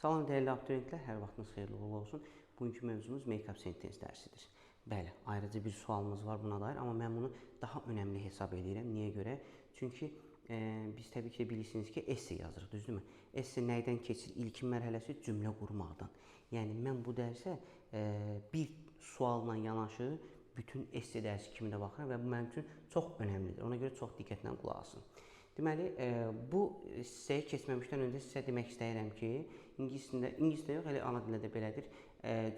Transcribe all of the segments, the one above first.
Salam dəyərli abituriyentlər, hər vaxtınız xeyirli uğurlu olsun. Bugünkü mövzumuz make-up sentence dərsidir. Bəli, ayrıca bir sualımız var buna dair, amma mən bunu daha önəmli hesab edirəm. Niyə görə? Çünki biz təbii ki, bilirsiniz ki, esse yazırıq, düzdürmü? Esse nəydən keçir? İlkin mərhələsi cümlə qurmaqdan. Yəni, mən bu dərsə bir sualla yanaşı bütün esse dərsi kimi də baxıram və bu mənim üçün çox önəmlidir. Ona görə çox diqqətlə qulaq asın. Deməli, bu hissəyə keçməmişdən öncə sizə demək istəyirəm ki, ingiliscə yox, elə ana dildə də belədir,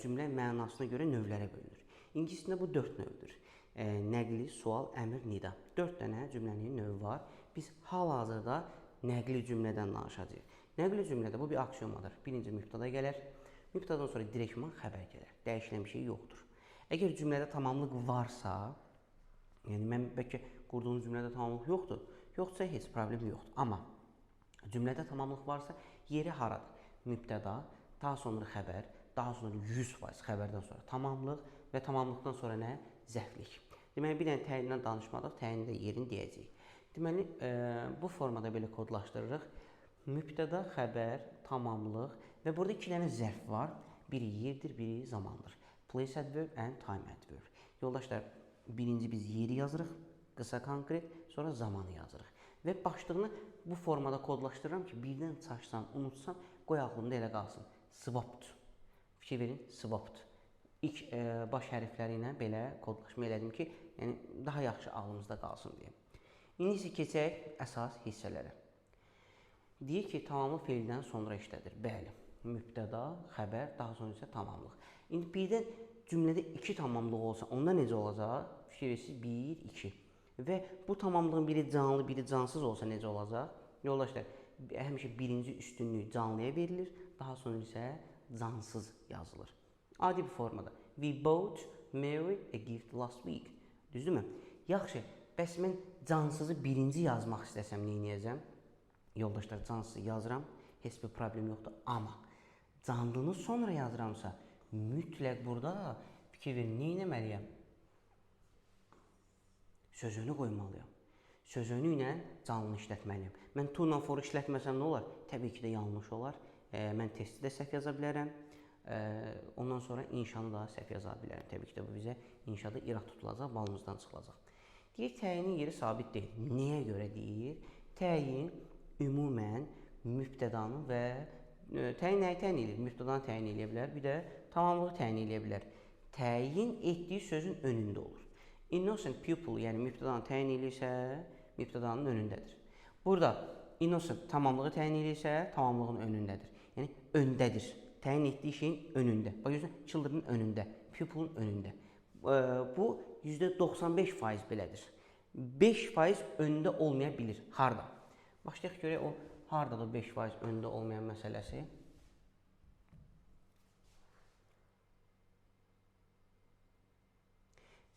cümlə mənasına görə növlərə bölünür. İngiliscə bu 4 növdür. Nəqli, sual, əmr, nida. 4 dənə cümlənin növü var. Biz hal-hazırda nəqli cümlədən danışacağıq. Nəqli cümlədə bu bir aksiomadır. Birinci mübtəda gələr, mübtədadan sonra direktman xəbər gələr. Dəyişilən bir şey yoxdur. Əgər cümlədə tamamlıq varsa, yəni mən bəlkə qurduğum cümlədə tamamlıq yoxdursa heç problem yoxdur. Amma cümlədə tamamlıq varsa, yeri haradır? Mübtəda, daha sonra xəbər, daha sonra 100% xəbərdən sonra tamamlıq və tamamlıqdan sonra nə? Zərflik. Deməli, bir dənə təyindən danışmadıq, təyinin də yerini deyəcəyik. Deməli, bu formada belə kodlaşdırırıq. Mübtəda, xəbər, tamamlıq və burada 2 dənə zərf var. Biri yerdir, biri zamandır. Place adverb and time adverb. Yoldaşlar, birinci biz yeri yazırıq, qısa konkret, sonra zamanı yazırıq. Və başlığını bu formada kodlaşdırıram ki, birdən çaşsam, unutsam, qoy ağlımda elə qalsın. Swapped. Fikir verin, swapped. İlk baş hərfləri ilə belə kodlaşma elədim ki, yəni daha yaxşı ağlımızda qalsın deyə. İndi isə keçək əsas hissələrə. Deyir ki, tamamlıq feildən sonra işlədir. Bəli, mübtəda, xəbər, daha sonra isə tamamlıq. İndi birdən cümlədə 2 tamamlıq olsa, onda necə olacaq? Fikir verirsiniz, 1, 2. Və bu tamamlığın biri canlı, biri cansız olsa necə olacaq? Yoldaşlar, həmişə birinci üstünlük canlıya verilir, daha sonra isə cansız yazılır. Adi bir formada. We bought Mary a gift last week. Düzdürmü? Yaxşı, bəs mən cansızı birinci yazmaq istəsəm, nə edəcəm? Yoldaşlar, cansızı yazıram, heç bir problem yoxdur. Amma canlını sonra yazıramsa, mütləq burada fikir verin, nə etməliyəm? Sözünü qoymalıyam. Sözünü ilə canlını işlətməliyəm. Mən to ilə for işlətməsəm nə olar? Təbii ki də yanlış olar. Mən testi də səhv yaza bilərəm. Ondan sonra inşanı da səhv yaza bilərəm. Təbii ki də bu bizə inşada irad tutulacaq, balımızdan çıxılacaq. Deyir, təyinin yeri sabit deyil. Nəyə görə deyir? Təyin ümumən mübtədanı və təyin nəyi təyin edir? Mübtədanı təyin edə bilər, bir də tamamlığı təyin edə bilər. Təyin etdiyi sözün önündə olur. Innocent pupil, yəni mübtədanı təyin edirsə, mübtədanın önündədir. Burada innocent tamamlığı təyin edirsə, tamamlığın önündədir. Yəni öndədir. Təyin etdiyi şeyin önündə. Bax, görürsən, children'ın önündə, pupil'ın önündə. Bu %95% belədir. 5% öndə olmaya bilir. Harada? Başlayaq görək o haradadır 5% öndə olmayan məsələsi.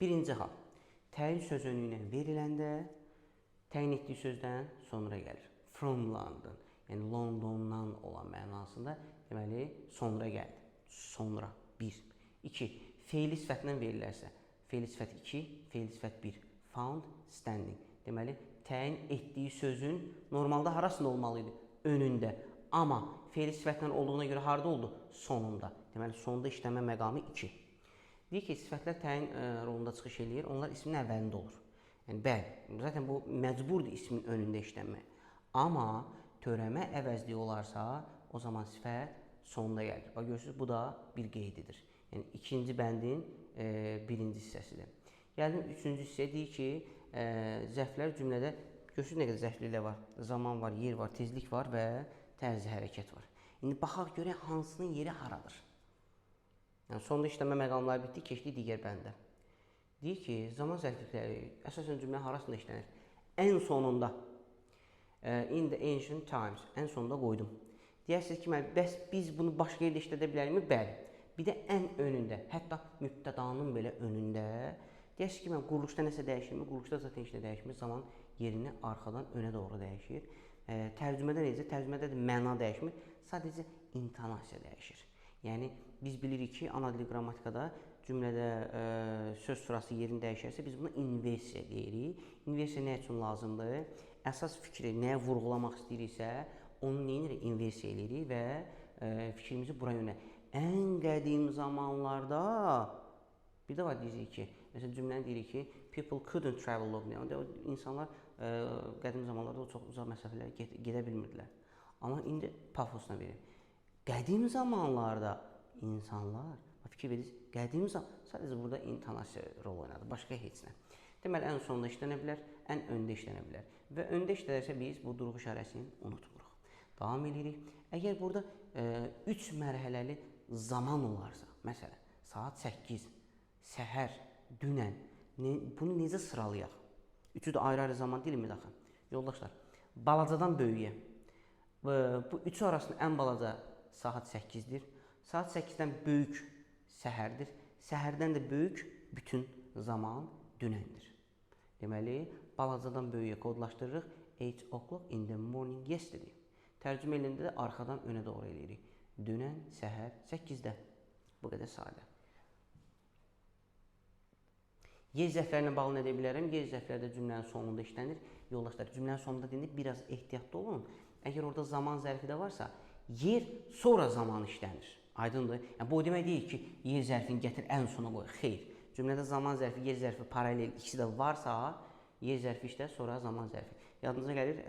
Birinci hal. Təyin sözünü ilə veriləndə təyin etdiyi sözdən sonra gəlir. From London. Yəni Londondan olan mənasında deməli sonra gəldi. Sonra 1. 2. Feili sifətlə verilərsə. Feili sifət 2, feili sifət 1. Found, standing. Deməli təyin etdiyi sözün normalda harasında olmalıydı? Önündə. Amma feili sifətlə olduğuna görə harada oldu? Sonunda. Deməli sonunda işləmə məqamı 2. Deyir ki, sifətlər təyin rolunda çıxış eləyir. Onlar ismin əvvəlində olur. Yəni bəli, zaten bu məcburdur ismin önündə işlənmək. Amma törəmə əvəzliyi olarsa, o zaman sifət sonunda gəlir. Bax, görürsünüz, bu da bir qeydidir. Yəni, ikinci bəndin birinci hissəsidir. Gəldim, üçüncü hissəyə deyir ki, zərflər cümlədə, görürsünüz, nə qədər zərfliklər var? Zaman var, yer var, tezlik var və tərzi hərəkət var. İndi, baxaq görək, hansının yeri haradır? Yəni, sonda işləmə məqamları bitdi, keçdi digər bəndə. Deyir ki, zaman zərflikləri əsasən cümlə harasında işlənir? Ən sonunda. In the ancient times. Ən sonunda qoydum. Deyərsiniz ki, bəs biz bunu başqa yerdə işlədə bilərmi? Bəli. Bir də ən önündə, hətta mübtədanın belə önündə. Deyərsiniz ki, mən quruluşda nəsə dəyişirmi? Quruluşda zaten işlə dəyişmir. Zaman yerini arxadan önə doğru dəyişir. Tərcümədə necə? Tərcümədə də məna dəyişmir. Sadəcə intonasiya dəyişir. Yəni, biz bilirik ki, ana dili qrammatikada cümlədə söz sırası yerini dəyişərsə, biz buna inversiya deyirik. İnversiya nə üçün lazımdır? Əsas fikri nəyə vurğulamaq istəyiriksə, onu inversiya eləyirik və fikrimizi bura yönə. Ən qədim zamanlarda bir də var deyirik ki, məsələn cümləni deyirik ki, people couldn't travel long. Yəni insanlar qədim zamanlarda o çox uzaq məsafələrə gedə bilmirdilər. Amma indi pafosuna verir. Qədim zamanlarda insanlar, fikir verirsiniz, qədim zaman sadəcə burada intonasiya rol oynadı, başqa heç nə. Deməli ən sonda işlənə bilər, ən öndə işlənə bilər. Və öndə işlənərsə biz bu durğu işarəsini unutmuruq. Davam edirik. Əgər burada 3 mərhələli zaman olarsa, məsələn, saat 8, səhər, dünən, bunu necə sıralayaq? Üçü də ayrı-ayrı zaman dilimi daxil. Yoldaşlar, balacadan böyüyə. Bu üçü arasında ən balaca saat 8-dir. Saat 8-dən böyük səhərdir. Səhərdən də böyük bütün zaman dünəndir. Deməli, balacadan böyüyə kodlaşdırırıq. 8 o'clock in the morning yesterday. Tərcümə elində də arxadan önə doğru eləyirik. Dünən, səhər, 8-də. Bu qədər sadə. Yer zərflərinə bağlı nə deyə bilərəm? Yer zərfləri də cümlənin sonunda işlənir. Yoldaşlar, cümlənin sonunda deyəndə biraz ehtiyatlı olun. Əgər orada zaman zərfi də varsa, yer sonra zaman işlənir. Aydındır? Yəni, bu demək deyil ki, yer zərfini gətir ən sona qoy. Xeyr. Cümlədə zaman zərfi, yer zərfi paralel ikisi də varsa, yer zərfi işlər, sonra zaman zərfi. Yadınıza gəlir,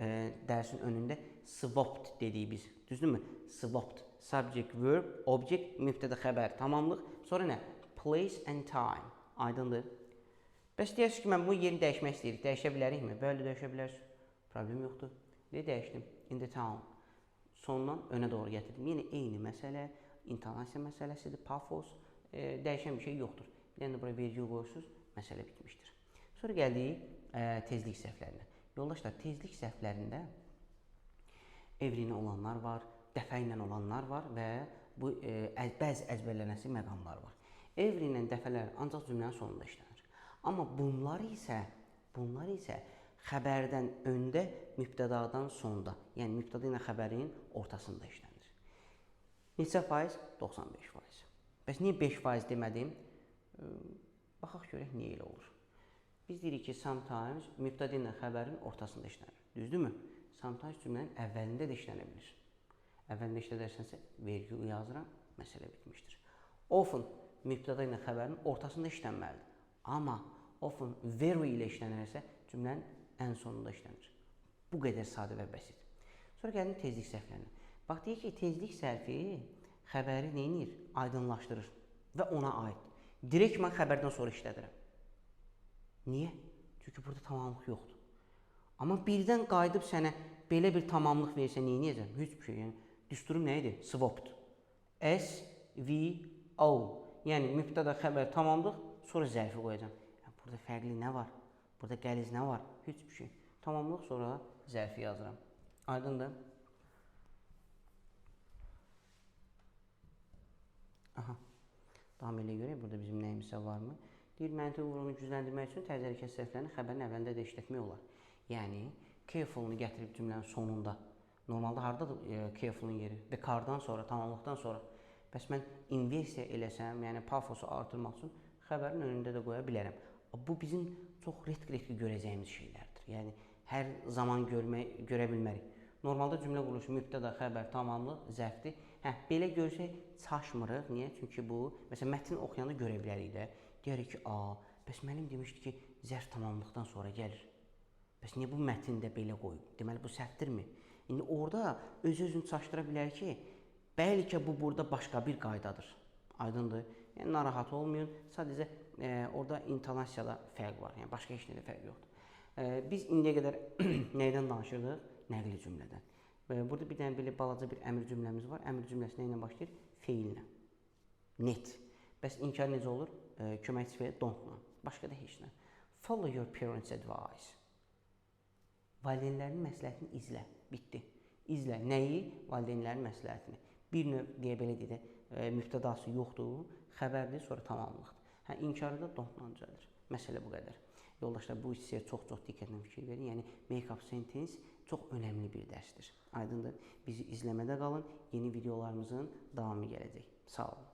dərsin önündə swapped dedik biz. Düzdürmü? Swapped. Subject, verb, object, mübtədə xəbər, tamamlıq. Sonra nə? Place and time. Aydındır? Bəs deyirsiniz ki, mən bu yerini dəyişmək istəyirik. Dəyişə bilərikmi? Bəli, dəyişə bilərsiniz. Problem yoxdur. Dəyişdim. In the town. Sondan önə doğru gətirdim. Yenə eyni məsələ, intonasiya məsələsidir, pafos. Dəyişən bir şey yoxdur. Bir də buraya vergül qoyursunuz, məsələ bitmişdir. Sonra gəldik tezlik səhvlərinə. Yoldaşlar, tezlik səhvlərində evrinə olanlar var, dəfə ilə olanlar var və bu bəzi əzbərlənəsi məqamlar var. Evri ilə dəfələr ancaq cümlənin sonunda işlənir. Amma bunlar isə xəbərdən öndə, mübtədadan sonda, yəni mübtəda ilə xəbərin ortasında işlənir. Neçə faiz? 95%. Bəs niyə 5% demədim? Baxaq görək niyə elə olur. Biz deyirik ki, sometimes mübtəda ilə xəbərin ortasında işlənir. Düzdürmü? Sometimes cümlənin əvvəlində də işlənə bilir. Əvvəlində işlədərsənsə vergül yazıram, məsələ bitmişdir. Often mübtəda ilə xəbərin ortasında işlənməlidir. Amma often very ilə işlənərsə cümlənin ən sonunda işlənir. Bu qədər sadə və bəsit. Sonra gəlin tezlik səhvlərinə. Bax, deyək ki, tezlik səhvi xəbəri neyinir? Aydınlaşdırır və ona aid. Direkt mən xəbərdən sonra işlədirəm. Niyə? Çünki burada tamamlıq yoxdur. Amma birdən qayıdıb sənə belə bir tamamlıq versə neyiniyəcəm? Heç bir şey. Yəni, düsturum nə idi? Swapped. S-V-O. Yəni, mübtəda xəbər tamamlıq, sonra zərfi qoyacam. Yəni, burada fərqli nə var? Burada qəliz nə var? Heç bir şey. Tamamlıq, sonra zərfi yazıram. Aydındır? Aha. Davam elə görək, burada bizim nəyimizsə varmı? Deyir, məntiq vurğunu gücləndirmək üçün tərzi hərəkət səhvlərini xəbərin əvvəlində də işlətmək olar. Yəni, careful-unu gətirib cümlənin sonunda. Normalda haradadır careful-un yeri? The car-dan sonra, tamamlıqdan sonra. Bəs mən inversiya eləsəm, yəni pafosu artırmaq üçün xəbərin önündə də qoya bilərəm. Bu bizim çox redki görəcəyimiz şeylərdir. Yəni, hər zaman görə bilmərik. Normalda cümlə quruluşu mübtəda, xəbər, tamamlıq, zərfdir. Belə görsək çaşmırıq. Niyə? Çünki bu, məsələn, mətni oxuyanda görə bilərik də. Deyərik ki, bəs müəllim demişdi ki, zərf tamamlıqdan sonra gəlir. Bəs niyə bu mətndə belə qoyub? Deməli, bu səhvdirmi? İndi orada öz-özünü çaşdıra bilər ki, bəlkə bu burada başqa bir qaydadır. Aydındır? Yəni, narahat olmayın. Sadəcə orada intonasiyada fərq var. Yəni, başqa heç nədə fərq yoxdur. Biz indiyə qədər nəydən danışırdıq? Nəqli cümlədən. Burada bir dənə belə balaca bir əmr cümləmiz var. Əmr cümləsi nə ilə başlayır? Feillə. Net. Bəs inkar necə olur? Köməkçi feil don't-la. Başqa da heç nə. Follow your parents' advice. Valideynlərin məsləhətini izlə. Bitdi. İzlə. Nəyi? Valideynlərin məsləhətini. Bir növ deyə belə deyə mübtədası yoxdur. Xəbərdir, sonra tamamlıqdır. İnkarı da don't-la düzəlir. Məsələ bu qədər. Yoldaşlar, bu hissəyə çox diqqətlə fikir verin. Yəni, make-up sentence çox önəmli bir dərsdir. Aydındır. Bizi izləmədə qalın. Yeni videolarımızın davamı gələcək. Sağ olun.